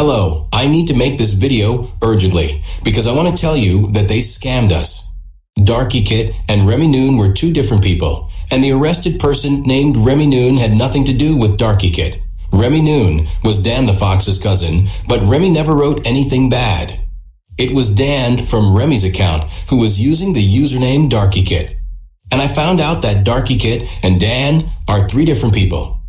Hello, I need to make this video urgently because I want to tell you that they scammed us. Darky Kit and Remy Noon were two different people, and the arrested person named Remy Noon had nothing to do with Darky Kit. Remy Noon was Dan the Fox's cousin, but Remy never wrote anything bad. It was Dan from Remy's account who was using the username Darky Kit. And I found out that Darky Kit and Dan are three different people.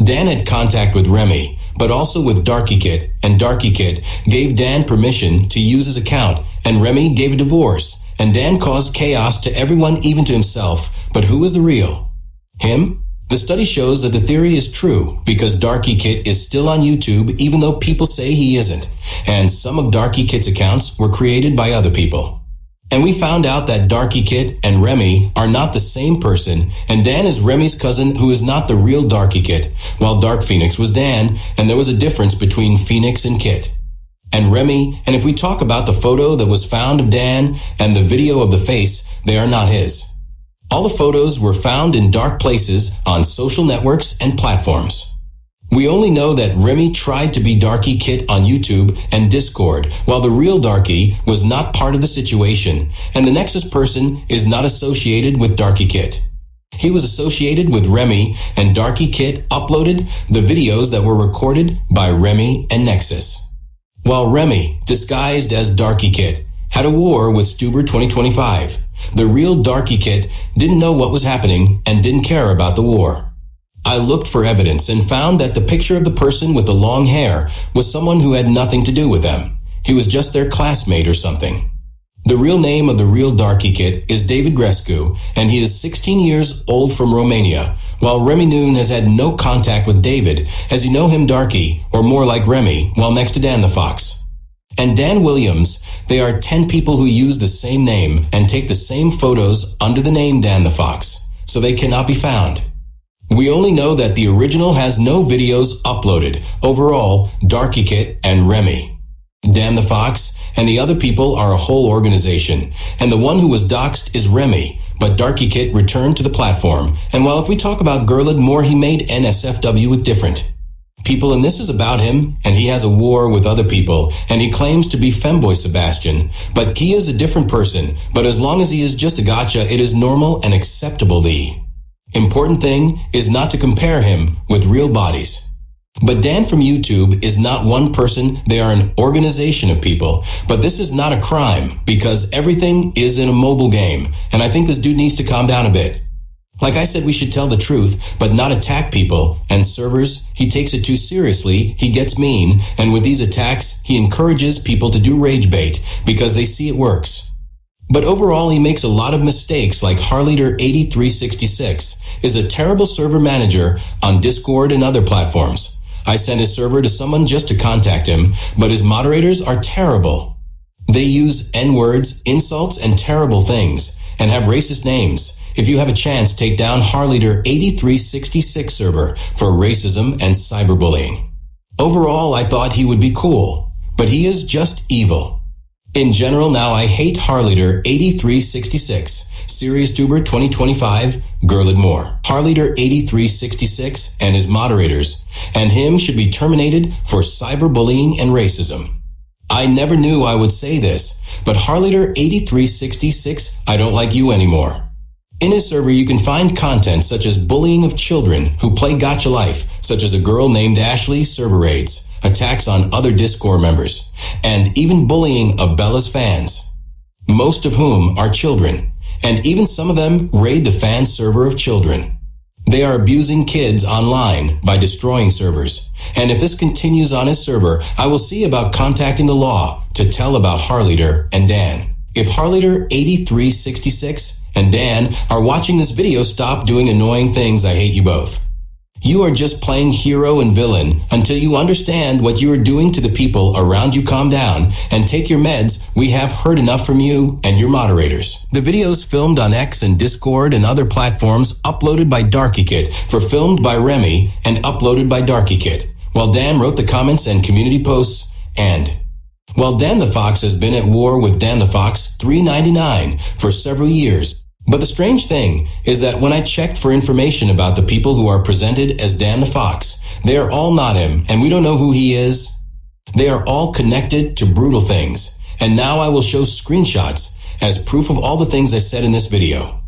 Dan had contact with Remy, but also with Darky Kit, and Darky Kit gave Dan permission to use his account, and Remy gave a divorce, and Dan caused chaos to everyone, even to himself. But who is the real? Him? The study shows that the theory is true because Darky Kit is still on YouTube even though people say he isn't, and some of Darky Kit's accounts were created by other people. And we found out that Darky Kit and Remy are not the same person, and Dan is Remy's cousin who is not the real Darky Kit, while Dark Phoenix was Dan, and there was a difference between Phoenix and Kit. And Remy, and if we talk about the photo that was found of Dan and the video of the face, they are not his. All the photos were found in dark places on social networks and platforms. We only know that Remy tried to be Darky Kit on YouTube and Discord, while the real Darky was not part of the situation, and the Nexus person is not associated with Darky Kit. He was associated with Remy, and Darky Kit uploaded the videos that were recorded by Remy and Nexus. While Remy, disguised as Darky Kit, had a war with Stuber 2025, the real Darky Kit didn't know what was happening and didn't care about the war. I looked for evidence and found that the picture of the person with the long hair was someone who had nothing to do with them. He was just their classmate or something. The real name of the real Darky Kit is David Grescu, and he is 16 years old from Romania, while Remy Noon has had no contact with David, as you know him Darky, or more like Remy, while next to Dan the Fox. And Dan Williams, they are 10 people who use the same name and take the same photos under the name Dan the Fox, so they cannot be found. We only know that the original has no videos uploaded. Overall, Darky Kit and Remy, Dan the Fox, and the other people are a whole organization, and the one who was doxxed is Remy, but Darky Kit returned to the platform, and while if we talk about Gurlid more, he made NSFW with different people, and this is about him, and he has a war with other people, and he claims to be Femboy Sebastian, but he is a different person, but as long as he is just a gotcha, it is normal and acceptable. The important thing is not to compare him with real bodies. But Dan from YouTube is not one person, they are an organization of people. But this is not a crime, because everything is in a mobile game, and I think this dude needs to calm down a bit. Like I said, we should tell the truth, but not attack people and servers. He takes it too seriously, he gets mean, and with these attacks, he encourages people to do rage bait, because they see it works. But overall, he makes a lot of mistakes, like Harleader8366 is a terrible server manager on Discord and other platforms. I sent his server to someone just to contact him, but his moderators are terrible. They use N-words, insults, and terrible things, and have racist names. If you have a chance, take down Harleader8366 server for racism and cyberbullying. Overall, I thought he would be cool, but he is just evil. In general, now I hate Harleader8366, Serious Tuber 2025, Gurlid Moore. Harleader8366 and his moderators, and him should be terminated for cyberbullying and racism. I never knew I would say this, but Harleader8366, I don't like you anymore. In his server, you can find content such as bullying of children who play Gacha Life, such as a girl named Ashley server raids, attacks on other Discord members, and even bullying of Bella's fans, most of whom are children, and even some of them raid the fan server of children. They are abusing kids online by destroying servers, and if this continues on his server, I will see about contacting the law to tell about Harleader and Dan. If Harleader8366 and Dan are watching this video, stop doing annoying things. I hate you both. You are just playing hero and villain until you understand what you are doing to the people around you. Calm down and take your meds. We have heard enough from you and your moderators. The videos filmed on X and Discord and other platforms uploaded by Darky Kit for filmed by Remy and uploaded by Darky Kit, while Dan wrote the comments and community posts, and while Dan the Fox has been at war with Dan the Fox 399 for several years. But the strange thing is that when I checked for information about the people who are presented as Dan the Fox, they are all not him, and we don't know who he is. They are all connected to brutal things. And now I will show screenshots as proof of all the things I said in this video.